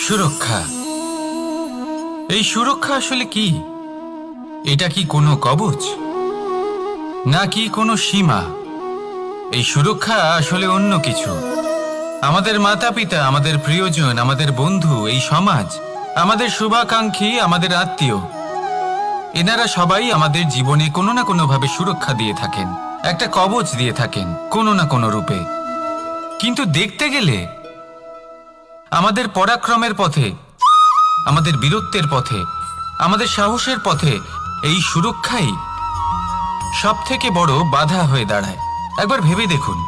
সুরক্ষা। এই সুরক্ষা আসলে কি? এটা কি কোনো কবচ নাকি কোনো সীমা? এই সুরক্ষা আসলে অন্য কিছু। আমাদের মাতা পিতা, আমাদের প্রিয়জন, আমাদের বন্ধু, এই সমাজ, আমাদের শুভাকাঙ্ক্ষী, আমাদের আত্মীয়, এনারা সবাই আমাদের জীবনে কোনো না কোনোভাবে সুরক্ষা দিয়ে থাকেন, একটা কবচ দিয়ে থাকেন কোনো না কোনো রূপে। কিন্তু দেখতে গেলে আমাদের পরাক্রমের পথে, আমাদের বীরত্বের পথে, আমাদের সাহসের পথে এই সুরক্ষাই সব থেকে বড় বাধা হয়ে দাঁড়ায়। একবার ভেবে দেখুন,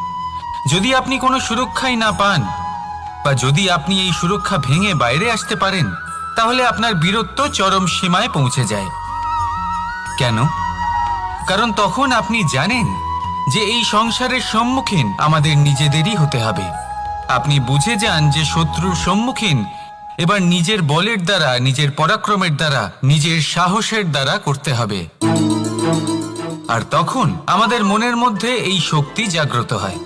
যদি আপনি কোনো সুরক্ষাই না পান, বা যদি আপনি এই সুরক্ষা ভেঙে বাইরে আসতে পারেন, তাহলে আপনার বীরত্ব চরম সীমায় পৌঁছে যায়। কেন? কারণ তখন আপনি জানেন যে এই সংসারের সম্মুখীন আমাদের নিজেদেরই হতে হবে। আপনি বুঝে যান যে শত্রুর সম্মুখীন এবার নিজের বলের দ্বারা, নিজের পরাক্রমের দ্বারা, নিজের সাহসের দ্বারা করতে হবে। আর তখন আমাদের মনের মধ্যে এই শক্তি জাগ্রত হয়।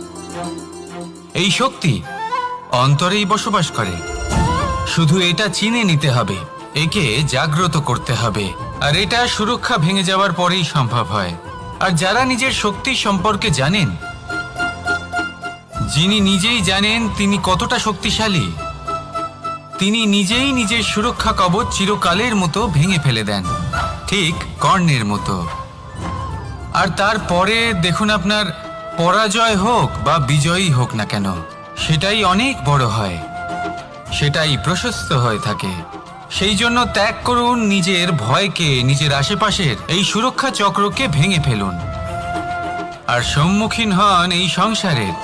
এই শক্তি অন্তরেই বসবাস করে। শুধু এটা চিনে নিতে হবে, একে জাগ্রত করতে হবে। আর এটা সুরক্ষা ভেঙে যাওয়ার পরেই সম্ভব হয়। আর যারা নিজের শক্তি সম্পর্কে জানেন, যিনি নিজেই জানেন তিনি কতটা শক্তিশালী, তিনি নিজেই নিজের সুরক্ষা কবচ চিরকালের মতো ভেঙে ফেলে দেন, ঠিক কর্ণের মতো। আর তারপরে দেখুন, আপনার পরাজয় হোক বা বিজয়ী হোক না কেন, সেটাই অনেক বড় হয়, সেটাই প্রশস্ত হয়ে থাকে। সেই জন্য ত্যাগ করুন নিজের ভয়কে, নিজের আশেপাশের এই সুরক্ষা চক্রকে ভেঙে ফেলুন, আর সম্মুখীন হন এই সংসারের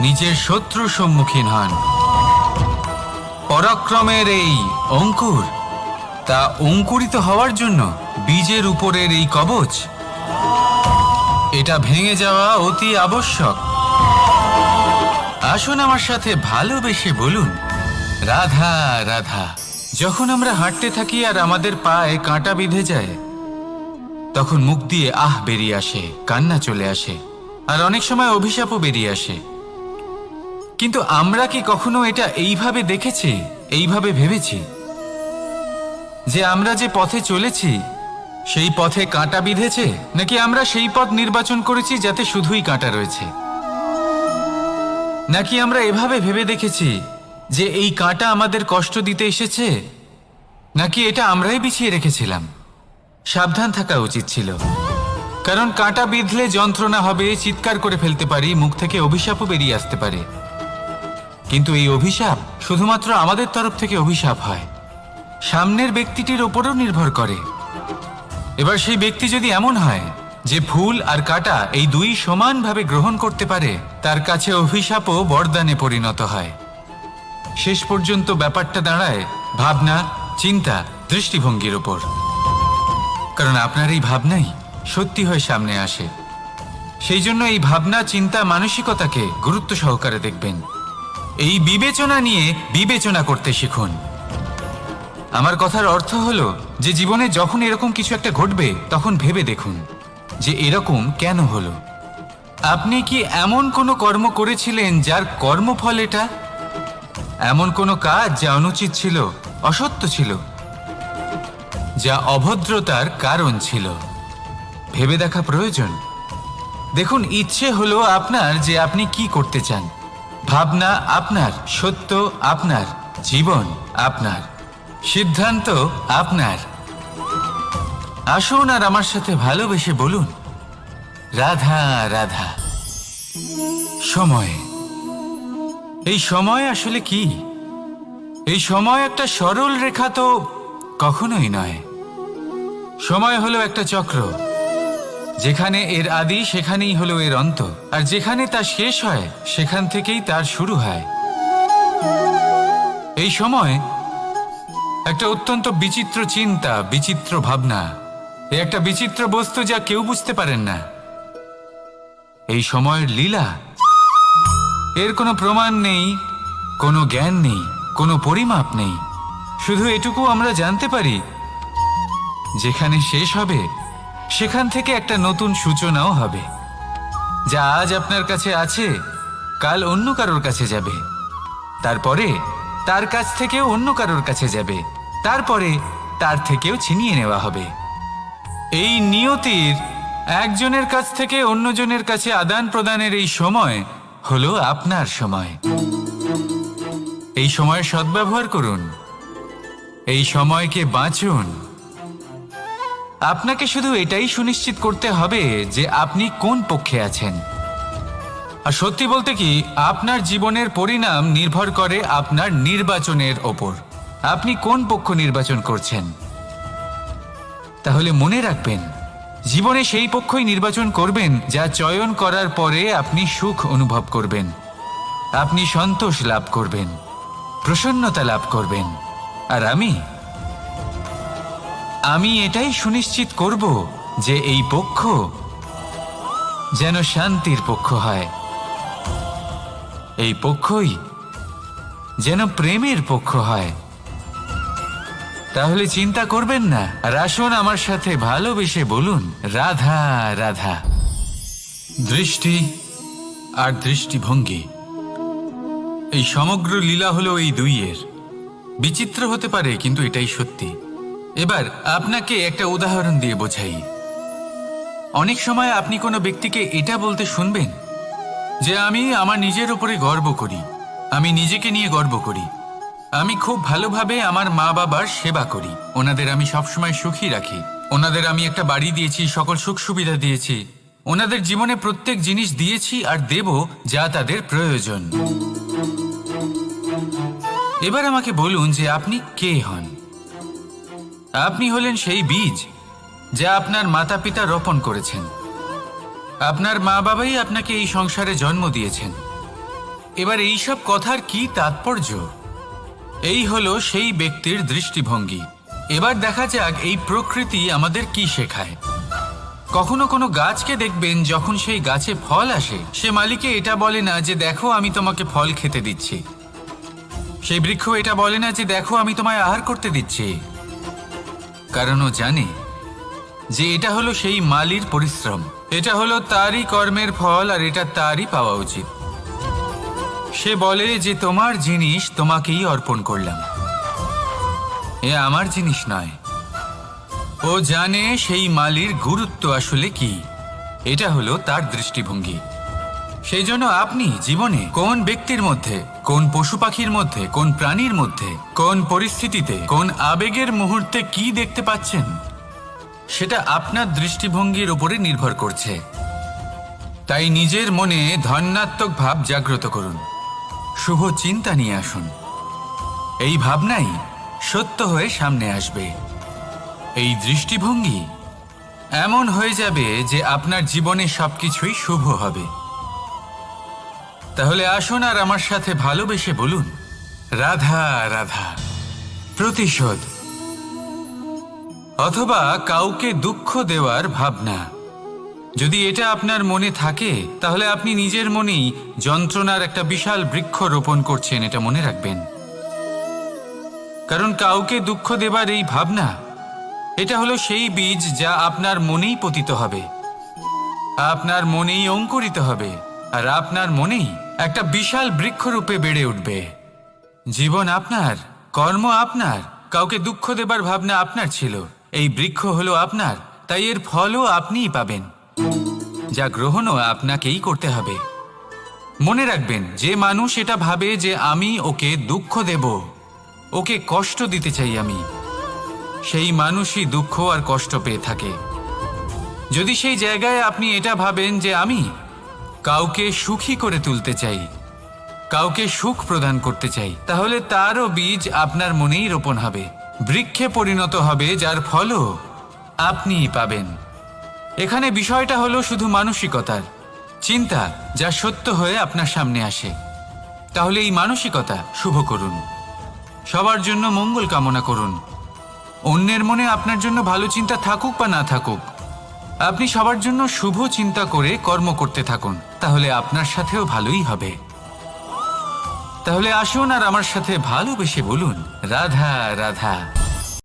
নিজের শত্রুর সম্মুখীন হন। পরাক্রমের এই অঙ্কুর, তা অঙ্কুরিত হওয়ার জন্য বীজের উপরের এই কবচ, এটা ভেঙে যাওয়া অতি আবশ্যক। আসুন আমার সাথে ভালোবেসে বলুন, রাধা রাধা। যখন আমরা হাঁটতে থাকি আর আমাদের পায়ে কাঁটা বিঁধে যায়, তখন মুখ দিয়ে আহ বেরিয়ে আসে, কান্না চলে আসে, আর অনেক সময় অভিশাপও বেরিয়ে আসে। কিন্তু আমরা কি কখনো এটা এইভাবে দেখেছি, এইভাবে ভেবেছি যে আমরা যে পথে চলেছি সেই পথে কাঁটা বিঁধেছে, নাকি আমরা সেই পথ নির্বাচন করেছি যাতে শুধুই কাঁটা রয়েছে? নাকি আমরা এভাবে ভেবে দেখেছি যে এই কাঁটা আমাদের কষ্ট দিতে এসেছে, নাকি এটা আমরাই বিছিয়ে রেখেছিলাম? সাবধান থাকা উচিত ছিল, কারণ কাঁটা বিঁধলে যন্ত্রণা হবে, চিৎকার করে ফেলতে পারি, মুখ থেকে অভিশাপও বেরিয়ে আসতে পারে। কিন্তু এই অভিশাপ শুধুমাত্র আমাদের তরফ থেকে অভিশাপ হয়, সামনের ব্যক্তিটির ওপরও নির্ভর করে। এবার সেই ব্যক্তি যদি এমন হয় যে ফুল আর কাঁটা এই দুই সমানভাবে গ্রহণ করতে পারে, তার কাছে অভিশাপও বরদানে পরিণত হয়। শেষ পর্যন্ত ব্যাপারটা দাঁড়ায় ভাবনা, চিন্তা, দৃষ্টিভঙ্গির ওপর। কারণ আপনার এই ভাবনাই সত্যি হয়ে সামনে আসে। সেই জন্য এই ভাবনা, চিন্তা, মানসিকতাকে গুরুত্ব সহকারে দেখবেন। এই বিবেচনা নিয়ে বিবেচনা করতে শিখুন। আমার কথার অর্থ হলো যে জীবনে যখন এরকম কিছু একটা ঘটবে, তখন ভেবে দেখুন যে এরকম কেন হলো। আপনি কি এমন কোনো কর্ম করেছিলেন যার কর্মফল এটা? এমন কোনো কাজ যা অনুচিত ছিল, অসত্য ছিল, যা অভদ্রতার কারণ ছিল? ভেবে দেখা প্রয়োজন। দেখুন, ইচ্ছে হলো আপনার যে আপনি কি করতে চান, ভাবনা আপনার, সত্য আপনার, জীবন আপনার, সিদ্ধান্ত আপনার। আসুন আর আমার সাথে ভালোবেসে বলুন, রাধা রাধা। সময়। এই সময় আসলে কি? এই সময় একটা সরল রেখা তো কখনোই নয়। সময় হলো একটা চক্র, যেখানে এর আদি সেখানেই হলো এর অন্ত, আর যেখানে তা শেষ হয় সেখান থেকেই তার শুরু হয়। এই সময় একটা অত্যন্ত বিচিত্র চিন্তা, বিচিত্র ভাবনা, একটা বিচিত্র বস্তু যা কেউ বুঝতে পারেন না। এই সময়ের লীলা, এর কোনো প্রমাণ নেই, কোনো জ্ঞান নেই, কোনো পরিমাপ নেই। শুধু এটুকু আমরা জানতে পারি, যেখানে শেষ হবে সেখান থেকে একটা নতুন সূচনাও হবে। যা আজ আপনার কাছে আছে, কাল অন্য কারোর কাছে যাবে, তারপরে তার কাছ থেকেও অন্য কারোর কাছে যাবে, তারপরে তার থেকেও ছিনিয়ে নেওয়া হবে। এই নিয়তির একজনের কাছ থেকে অন্যজনের কাছে আদান প্রদানের এই সময় হলো আপনার সময়। এই সময়ের সদ্ব্যবহার করুন, এই সময়কে বাঁচুন। আপনাকে শুধু এটাই সুনিশ্চিত করতে হবে যে আপনি কোন পক্ষে আছেন। আর সত্যি বলতে কি, আপনার জীবনের পরিণাম নির্ভর করে আপনার নির্বাচনের ওপর। আপনি কোন পক্ষ নির্বাচন করছেন। তাহলে মনে রাখবেন, জীবনে সেই পক্ষই নির্বাচন করবেন যা চয়ন করার পরে আপনি সুখ অনুভব করবেন, আপনি সন্তোষ লাভ করবেন, প্রসন্নতা লাভ করবেন। আর আমি এটাই সুনিশ্চিত করব যে এই পক্ষ যেন শান্তির পক্ষ হয়, এই পক্ষই যেন প্রেমের পক্ষ হয়। তাহলে চিন্তা করবেন না, আর আসুন আমার সাথে ভালোবেসে বলুন, রাধা রাধা। দৃষ্টি আর দৃষ্টিভঙ্গি, এই সমগ্র লীলা হলো এই দুইয়ের। বিচিত্র হতে পারে, কিন্তু এটাই সত্যি। এবার আপনাকে একটা উদাহরণ দিয়ে বোঝাই। অনেক সময় আপনি কোনো ব্যক্তিকে এটা বলতে শুনবেন যে আমি আমার নিজের উপরে গর্ব করি, আমি নিজেকে নিয়ে গর্ব করি, আমি খুব ভালোভাবে আমার মা বাবার সেবা করি, ওনাদের আমি সবসময় সুখী রাখি, ওনাদের আমি একটা বাড়ি দিয়েছি, সকল সুখ সুবিধা দিয়েছি, ওনাদের জীবনে প্রত্যেক জিনিস দিয়েছি আর দেব যা তাদের প্রয়োজন। এবার আমাকে বলুন যে আপনি কে হন। আপনি হলেন সেই বীজ যা আপনার মাতা পিতা রোপণ করেছেন। আপনার মা বাবাই আপনাকে এই সংসারে জন্ম দিয়েছেন। এবার এইসব কথার কি তাৎপর্য? এই হলো সেই ব্যক্তির দৃষ্টিভঙ্গি। এবার দেখা যাক এই প্রকৃতি আমাদের কি শেখায়। কখনো কোনো গাছকে দেখবেন, যখন সেই গাছে ফল আসে, সে মালিকে এটা বলে না যে দেখো আমি তোমাকে ফল খেতে দিচ্ছি। সেই বৃক্ষ এটা বলে না যে দেখো আমি তোমায় আহার করতে দিচ্ছি, কারণ ও জানে যে এটা হলো সেই মালির পরিশ্রম, এটা হলো তারই কর্মের ফল, আর এটা তারই পাওয়া উচিত। সে বলে যে তোমার জিনিস তোমাকেই অর্পণ করলাম, এ আমার জিনিস নয়। ও জানে সেই মালির গুরুত্ব আসলে কি। এটা হলো তার দৃষ্টিভঙ্গি। সেই জন্য আপনি জীবনে কোন ব্যক্তির মধ্যে, কোন পশু পাখির মধ্যে, কোন প্রাণীর মধ্যে, কোন পরিস্থিতিতে, কোন আবেগের মুহূর্তে কি দেখতে পাচ্ছেন, সেটা আপনার দৃষ্টিভঙ্গির উপরে নির্ভর করছে। তাই নিজের মনে ধন্যাত্মক ভাব জাগ্রত করুন, শুভ চিন্তা নিয়ে আসুন। এই ভাবনাই সত্য হয়ে সামনে আসবে। এই দৃষ্টিভঙ্গি এমন হয়ে যাবে যে আপনার জীবনে সবকিছুই শুভ হবে। তাহলে আসুন আর আমার সাথে ভালোবেসে বলুন, রাধা রাধা। প্রতিশোধ অথবা কাউকে দুঃখ দেওয়ার ভাবনা, যদি এটা আপনার মনে থাকে, তাহলে আপনি নিজের মনেই যন্ত্রণার একটা বিশাল বৃক্ষ রোপণ করছেন, এটা মনে রাখবেন। কারণ কাউকে দুঃখ দেবার এই ভাবনা, এটা হলো সেই বীজ যা আপনার মনেই পতিত হবে, আপনার মনেই অঙ্কুরিত হবে, আর আপনার মনেই একটা বিশাল বৃক্ষরূপে বেড়ে উঠবে। জীবন আপনার, কর্ম আপনার, কাউকে দুঃখ দেবার ভাবনা আপনার ছিল, এই বৃক্ষ হলো আপনার, তাই এর ফলও আপনিই পাবেন, যা গ্রহণও আপনাকেই করতে হবে। মনে রাখবেন, যে মানুষ এটা ভাবে যে আমি ওকে দুঃখ দেব, ওকে কষ্ট দিতে চাই আমি, সেই মানুষই দুঃখ আর কষ্ট পেয়ে থাকে। যদি সেই জায়গায় আপনি এটা ভাবেন যে আমি কাউকে সুখী করে তুলতে চাই, কাউকে সুখ প্রদান করতে চাই, তাহলে তারও বীজ আপনার মনেই রোপণ হবে, বৃক্ষে পরিণত হবে, যার ফলও আপনিই পাবেন। এখানে বিষয়টা হলো শুধু মানসিকতার চিন্তা, যা সত্য হয়ে আপনার সামনে আসে। তাহলে এই মানসিকতা শুভ করুন, সবার জন্য মঙ্গল কামনা করুন। অন্যের মনে আপনার জন্য ভালো চিন্তা থাকুক বা না থাকুক, আপনি সবার জন্য শুভ চিন্তা করে কর্ম করতে থাকুন, তাহলে আপনার সাথেও ভালোই হবে। তাহলে আসুন আর আমার সাথে ভালোবেসে বলুন, রাধা রাধা।